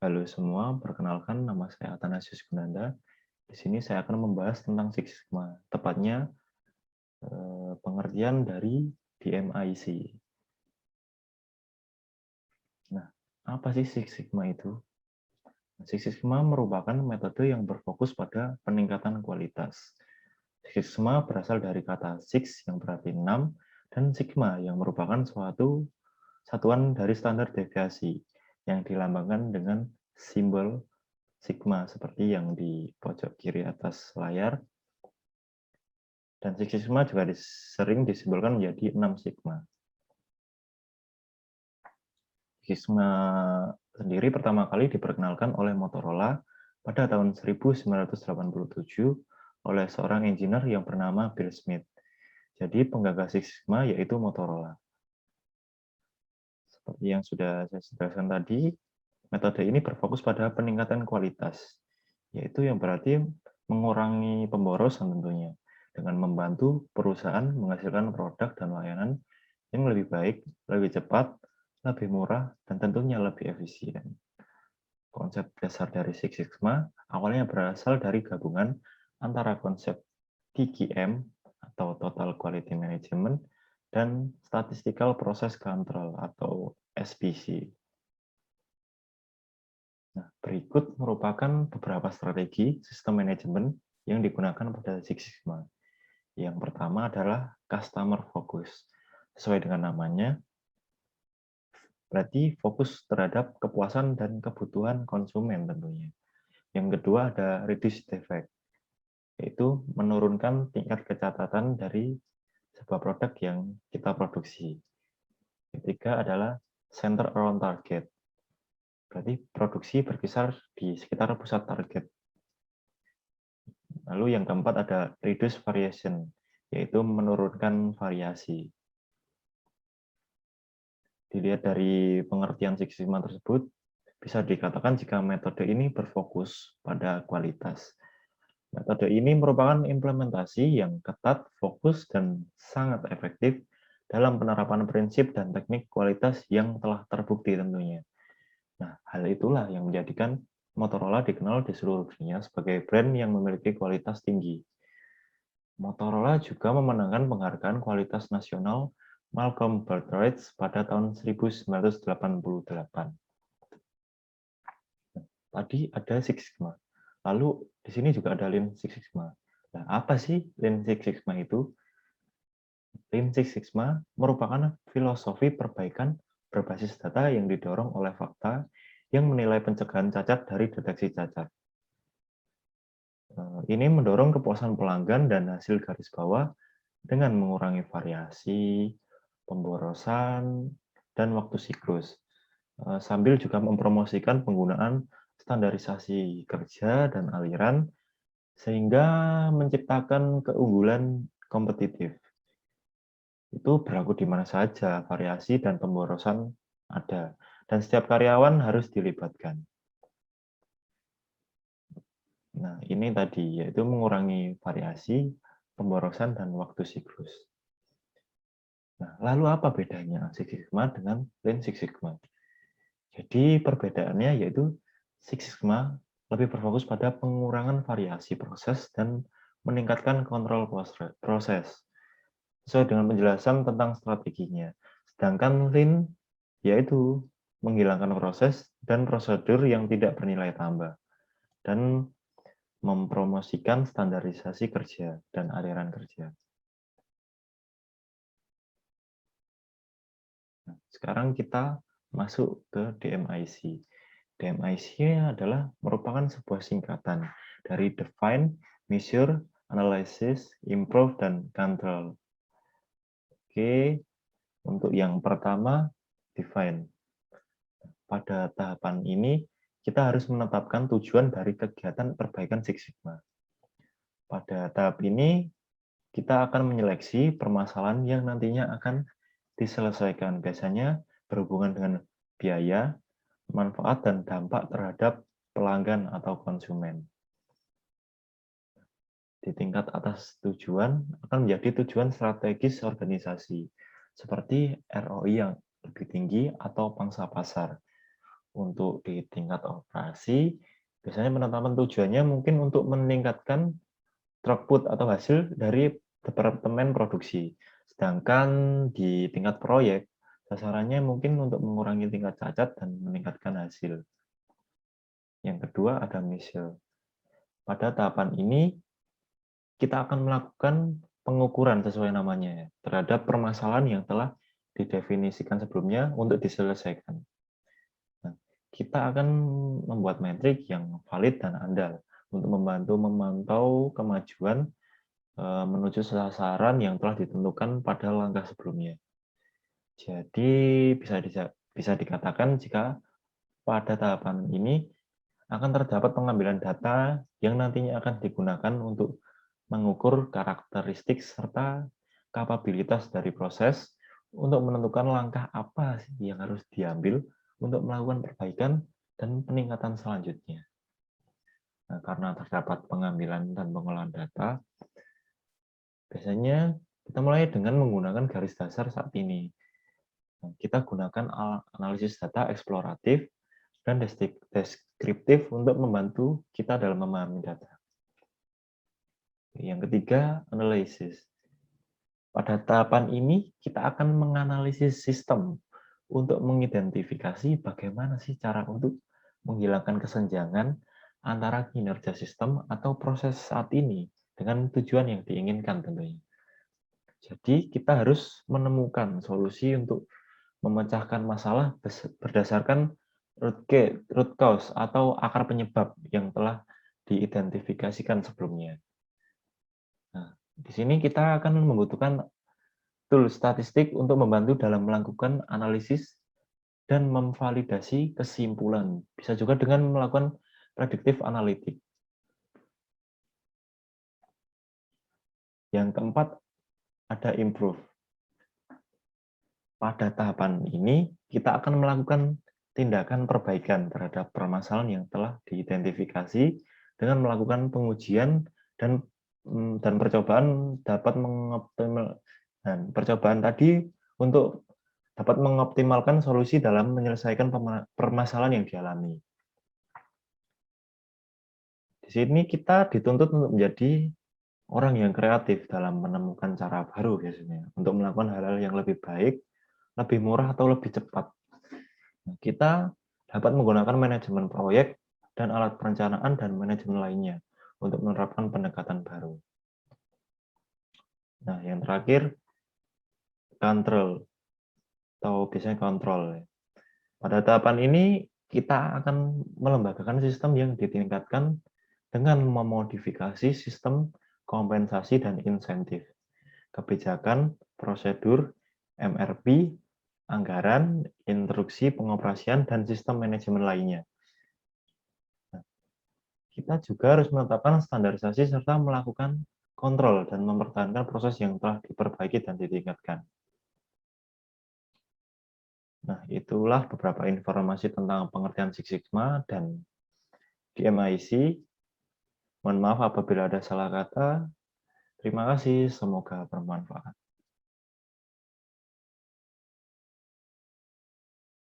Halo semua, perkenalkan nama saya Athanasius Gunanda. Di sini saya akan membahas tentang Six Sigma, tepatnya pengertian dari DMIC. Nah, apa sih Six Sigma itu? Six Sigma merupakan metode yang berfokus pada peningkatan kualitas. Six Sigma berasal dari kata six yang berarti 6 dan sigma yang merupakan suatu satuan dari standar deviasi yang dilambangkan dengan simbol sigma seperti yang di pojok kiri atas layar. Dan Six Sigma juga sering disimbolkan menjadi 6 sigma. Sigma sendiri pertama kali diperkenalkan oleh Motorola pada tahun 1987 oleh seorang engineer yang bernama Bill Smith. Jadi penggagas Six Sigma yaitu Motorola. Seperti yang sudah saya jelaskan tadi, metode ini berfokus pada peningkatan kualitas, yaitu yang berarti mengurangi pemborosan tentunya, dengan membantu perusahaan menghasilkan produk dan layanan yang lebih baik, lebih cepat, lebih murah, dan tentunya lebih efisien. Konsep dasar dari Six Sigma awalnya berasal dari gabungan antara konsep TQM atau Total Quality Management dan Statistical Process Control atau SPC. Nah, berikut merupakan beberapa strategi sistem manajemen yang digunakan pada Six Sigma. Yang pertama adalah customer focus. Sesuai dengan namanya, berarti fokus terhadap kepuasan dan kebutuhan konsumen tentunya. Yang kedua ada reduce defect, yaitu menurunkan tingkat kecacatan dari sebuah produk yang kita produksi. Ketiga adalah center around target, berarti produksi berkisar di sekitar pusat target. Lalu yang keempat ada reduce variation, yaitu menurunkan variasi. Dilihat dari pengertian Six Sigma tersebut, bisa dikatakan jika metode ini berfokus pada kualitas. Metode ini merupakan implementasi yang ketat, fokus, dan sangat efektif dalam penerapan prinsip dan teknik kualitas yang telah terbukti tentunya. Nah, hal itulah yang menjadikan Motorola dikenal di seluruh dunia sebagai brand yang memiliki kualitas tinggi. Motorola juga memenangkan penghargaan kualitas nasional Malcolm Baldrige pada tahun 1988. Tadi ada Six Sigma. Lalu di sini juga ada Lean Six Sigma. Nah, apa sih Lean Six Sigma itu? Lean Six Sigma merupakan filosofi perbaikan berbasis data yang didorong oleh fakta yang menilai pencegahan cacat dari deteksi cacat. Ini mendorong kepuasan pelanggan dan hasil garis bawah dengan mengurangi variasi, pemborosan, dan waktu siklus. Sambil juga mempromosikan penggunaan standarisasi kerja dan aliran sehingga menciptakan keunggulan kompetitif. Itu berlaku di mana saja variasi dan pemborosan ada, dan setiap karyawan harus dilibatkan. Nah, ini tadi yaitu mengurangi variasi, pemborosan, dan waktu siklus. Nah, lalu apa bedanya Six Sigma dengan Lean Six Sigma? Jadi perbedaannya yaitu Six Sigma lebih berfokus pada pengurangan variasi proses dan meningkatkan kontrol proses sesuai dengan penjelasan tentang strateginya. Sedangkan Lean yaitu menghilangkan proses dan prosedur yang tidak bernilai tambah dan mempromosikan standarisasi kerja dan aliran kerja. Nah, sekarang kita masuk ke DMIC. DMIC adalah merupakan sebuah singkatan dari Define, Measure, Analysis, Improve, dan Control. Oke, untuk yang pertama, Define. Pada tahapan ini, kita harus menetapkan tujuan dari kegiatan perbaikan Six Sigma. Pada tahap ini, kita akan menyeleksi permasalahan yang nantinya akan diselesaikan. Biasanya berhubungan dengan biaya, manfaat, dan dampak terhadap pelanggan atau konsumen. Di tingkat atas tujuan akan menjadi tujuan strategis organisasi, seperti ROI yang lebih tinggi atau pangsa pasar. Untuk di tingkat operasi, biasanya penetapan tujuannya mungkin untuk meningkatkan throughput atau hasil dari departemen produksi. Sedangkan di tingkat proyek, sasarannya mungkin untuk mengurangi tingkat cacat dan meningkatkan hasil. Yang kedua ada mission. Pada tahapan ini, kita akan melakukan pengukuran sesuai namanya terhadap permasalahan yang telah didefinisikan sebelumnya untuk diselesaikan. Nah, kita akan membuat metrik yang valid dan andal untuk membantu memantau kemajuan menuju sasaran yang telah ditentukan pada langkah sebelumnya. Jadi bisa dikatakan jika pada tahapan ini akan terdapat pengambilan data yang nantinya akan digunakan untuk mengukur karakteristik serta kapabilitas dari proses untuk menentukan langkah apa yang harus diambil untuk melakukan perbaikan dan peningkatan selanjutnya. Nah, karena terdapat pengambilan dan pengolahan data, biasanya kita mulai dengan menggunakan garis dasar saat ini. Nah, kita gunakan analisis data eksploratif dan deskriptif untuk membantu kita dalam memahami data. Yang ketiga, analisis. Pada tahapan ini, kita akan menganalisis sistem untuk mengidentifikasi bagaimana sih cara untuk menghilangkan kesenjangan antara kinerja sistem atau proses saat ini dengan tujuan yang diinginkan tentunya. Jadi, kita harus menemukan solusi untuk memecahkan masalah berdasarkan root cause atau akar penyebab yang telah diidentifikasikan sebelumnya. Nah, di sini kita akan membutuhkan tool statistik untuk membantu dalam melakukan analisis dan memvalidasi kesimpulan. Bisa juga dengan melakukan predictive analytics. Yang keempat, ada improve. Pada tahapan ini, kita akan melakukan tindakan perbaikan terhadap permasalahan yang telah diidentifikasi dengan melakukan pengujian dan percobaan dapat percobaan tadi untuk dapat mengoptimalkan solusi dalam menyelesaikan permasalahan yang dialami. Di sini kita dituntut untuk menjadi orang yang kreatif dalam menemukan cara baru biasanya untuk melakukan hal-hal yang lebih baik, lebih murah atau lebih cepat. Kita dapat menggunakan manajemen proyek dan alat perencanaan dan manajemen lainnya untuk menerapkan pendekatan baru. Nah, yang terakhir, control atau biasanya kontrol. Pada tahapan ini, kita akan melembagakan sistem yang ditingkatkan dengan memodifikasi sistem kompensasi dan insentif, kebijakan, prosedur, MRP, anggaran, instruksi pengoperasian, dan sistem manajemen lainnya. Kita juga harus menetapkan standarisasi serta melakukan kontrol dan mempertahankan proses yang telah diperbaiki dan ditingkatkan. Nah, itulah beberapa informasi tentang pengertian Six Sigma dan DMIC. Mohon maaf apabila ada salah kata. Terima kasih, semoga bermanfaat.